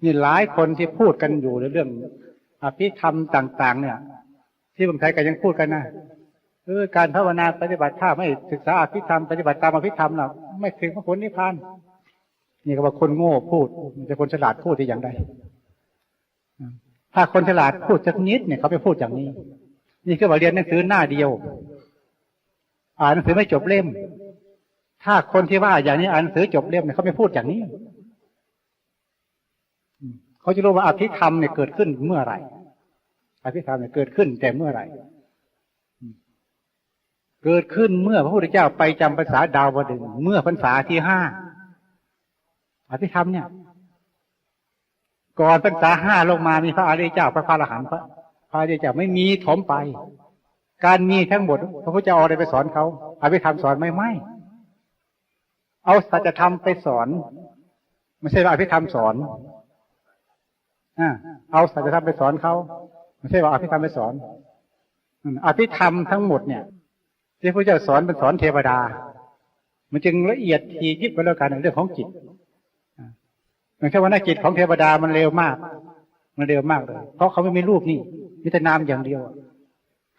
นี่หลายคนที่พูดกันอยู่ในเรื่องอภิธรรมต่างๆเนี่ยที่บางไทยก็ยังพูดกันนะการภาวนาปฏิบัติถ้าไม่ศึกษาอภิธรรมปฏิบัติตามอภิธรรมน่ะไม่ถึงพระผลนิพพานนี่ก็ว่าคนโง่พูดแต่คนฉลาดพูดที่อย่างใดถ้าคนฉลาดพูดสักนิดเนี่ยเขาไปพูดอย่างนี้นี่ก็ว่าเรียนหนังสือหน้าเดียวอ่านหนังสือไม่จบเล่มถ้าคนที่ว่าอย่างนี้อ่านหนังสือจบเล่มเนี่ยเขาไม่พูดอย่างนี้เขาจะรู้ว่าอภิธรรมเนี่ยเกิดขึ้นเมื่อไหร่อภิธรรมเนี่ยเกิดขึ้นแต่เมื่อไหร่เกิดขึ้นเมื่อพระพุทธเจ้าไปจำพรรษาดาวดึงส์เมื่อพรรษาที่5อภิธรรมเนี่ยก่อนพรรษา5ลงมามีพระอริยเจ้าพระอรหันต์พระอริยเจ้าไม่มีถมไปการมีทั้งหมดพระพุทธเจ้าเอาอะไรไปสอนเขาอภิธรรมสอนไม่เอาสัจธรรมไปสอนไม่ใช่ว่าอภิธรรมสอนเอาสัจธรรมไปสอนเขาไม่ใช่ว่าอภิธรรมไปสอนอภิธรรมทั้งหมดเนี่ยที่พระเจ้าสอนเป็นสอนเทวดามันจึงละเอียดถี่ยิบกันแล้วกันในเรื่องของจิตอย่างเช่นว่าจิตของเทวดามันเร็วมากมันเร็วมากเลยเพราะเขาไม่มีรูปนี่มีแต่นามอย่างเดียว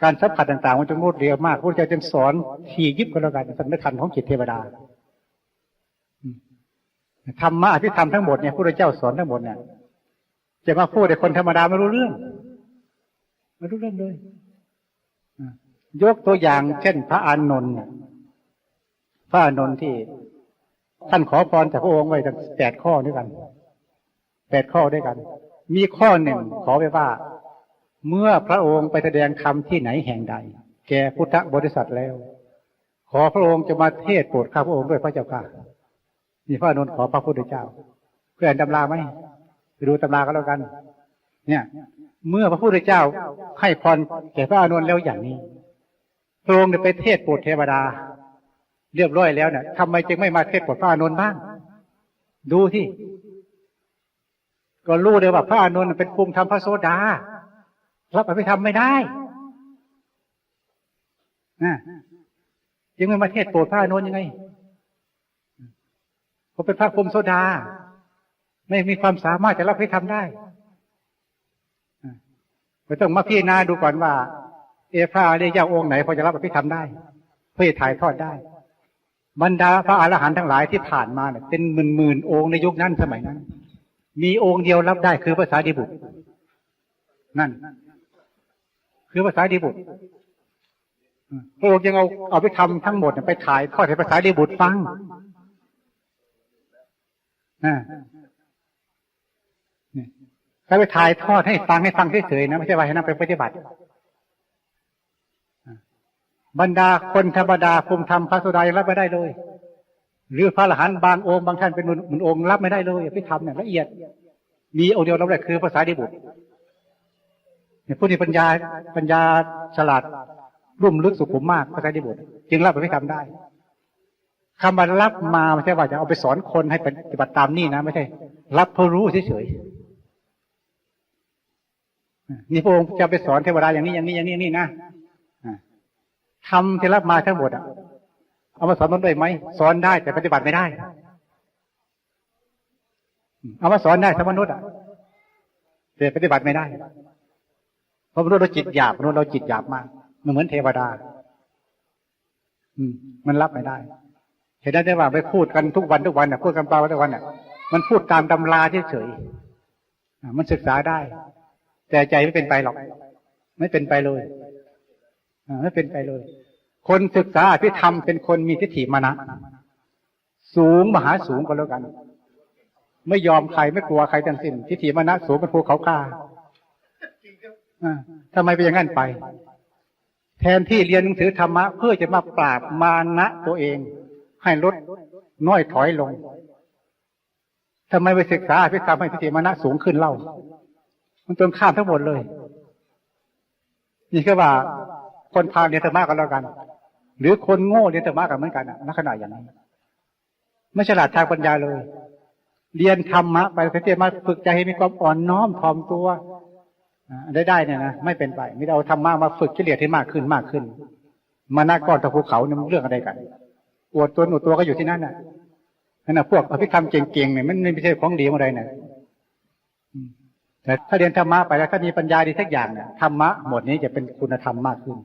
การสัมผัสต่างๆมันจะรวดเร็วมากพระเจ้าจึงสอนถี่ยิบกันแล้วกันสำคัญของจิตเทวดาธรรมะอภิธรรมทั้งหมดเนี่ยพระเจ้าสอนทั้งหมดเนี่ยจะมาพูดแต่คนธรรมดาไม่รู้เรื่องเลยยกตัวอย่างเช่นพระอานนท์ที่ท่านขอพรจากพระองค์ไว้ทั้ง8 ข้อด้วยกัน8 ข้อด้วยกันมีข้อหนึ่งขอไว้ว่าเมื่อพระองค์ไปแสดงธรรมที่ไหนแห่งใดแก่พุทธบริษัทแล้วขอพระองค์จะมาเทศน์โปรดข้าพระองค์ด้วยพระเจ้าค่ะนี่พระอานนท์ขอพระพุทธเจ้าเพื่ออ่านตำราไหมไปดูตำราก็แล้วกันเนี่ยเมื่อพระพุทธเจ้าให้พรแก่พระอานนท์แล้วอย่างนี้พระองค์ไปเทศน์โปรดเทวดาเรียบร้อยแล้วเนี่ยทำไมจึงไม่มาเทศน์โปรดพระอานนท์บ้างดูที่ก็รู้เลยว่าพระอานนท์เป็นภูมิธรรมพระโสดารับอภิธรรมไม่ได้จึงไม่มาเทศน์โปรดพระอานนท์ยังไงเขาเป็นพระภูมิโสดาไม่มีความสามารถจะรับอภิธรรมได้เราต้องมาพิจารณาดูก่อนว่าพระอริยเจ้าองค์ไหนพอจะรับอภิธรรมได้เพื่อถ่ายทอดได้บรรดาพระอรหันต์ทั้งหลายที่ผ่านมาเนี่ยเป็นหมื่นองค์ในยุคนั้นสมัยนั้นมีองค์เดียวรับได้คือพระสารีบุตรนั่นคือพระสารีบุตรพระองค์ยังเอาอภิธรรมทั้งหมดไปถ่ายทอดให้พระสารีบุตรฟังถ้าไปถ่ายทอดให้ฟังเฉยๆนะไม่ใช่ว่าให้นำไปปฏิบัติบรรดาคนธรรมดาภูมิธรรมพระโสดายังรับไม่ได้เลยหรือพระอรหันต์บางองค์บางท่านเป็นหมื่นองค์รับไม่ได้เลยอภิธรรมเนี่ยละเอียดมีองค์เดียวรับได้คือพระสารีบุตรเนี่ยผู้ที่ปัญญาฉลาดรุ่มลึกสุขุมมากพระสารีบุตรจึงรับอภิธรรมได้คำว่ารับมาไม่ใช่ว่าจะเอาไปสอนคนให้ปฏิบัติตามนี่นะไม่ใช่รับเพื่อรู้เฉยๆนี่พระองค์จะไปสอนเทวดาอย่างนี้นะทำที่รับมาทั้งหมดเอามาสอนมันได้ไหมสอนได้แต่ปฏิบัติไม่ได้เอามาสอนได้สมนุษย์แต่ปฏิบัติไม่ได้เพราะมนุษย์เราจิตหยาบมนุษย์เราจิตหยาบมากมันเหมือนเทวดามันรับไม่ได้เห็นได้ว่าไปพูดกันทุกวันพูดกันเปล่าทุกวันมันพูดตามตำราเฉยๆมันศึกษาได้แต่ใจไม่เป็นไปหรอกไม่เป็นไปเลยไม่เป็นไปเลยคนศึกษาอภิธรรมเป็นคนมีทิฏฐิมานะสูงมหาสูงก็แล้วกันไม่ยอมใครไม่กลัวใครทั้งสิ้นทิฏฐิมานะสูงเป็นภูเขากล้าทำไมเป็นอย่างนั้นไปแทนที่เรียนหนังสือธรรมะเพื่อจะมาปราบมานะตัวเองให้ลดน้อยถอยลงทำไมไปศึกษาอภิธรรมให้ทิฏฐิมานะสูงขึ้นเล่ามันตรงข้ามทั้งหมดเลยนี่คือว่าคนพาลเรียนธรรมะกันแล้วกันหรือคนโง่เรียนธรรมะกันเหมือนกันณขณะอย่างนั้นไม่ฉลาดทางปัญญาเลยเรียนธรรมะไปเพื่อมาฝึกใจให้มีความอ่อนน้อมถ่อมตัวได้เนี่ยนะไม่เป็นไปไม่ได้เอาธรรมะมาฝึกกิเลสให้มากขึ้นมานะก้อนตะภูเขาเนี่ยมันเรื่องอะไรกันอวดตัวก็อยู่ที่นั่นน่ะพวกอภิธรรมเก่งๆเนี่ยมันไม่ใช่ของดีอะไรเนี่ย แต่ถ้าเรียนธรรมะไปแล้วถ้ามีปัญญาดีสักอย่างเนี่ยธรรมะหมวดนี้จะเป็นคุณธรรมมากขึ้น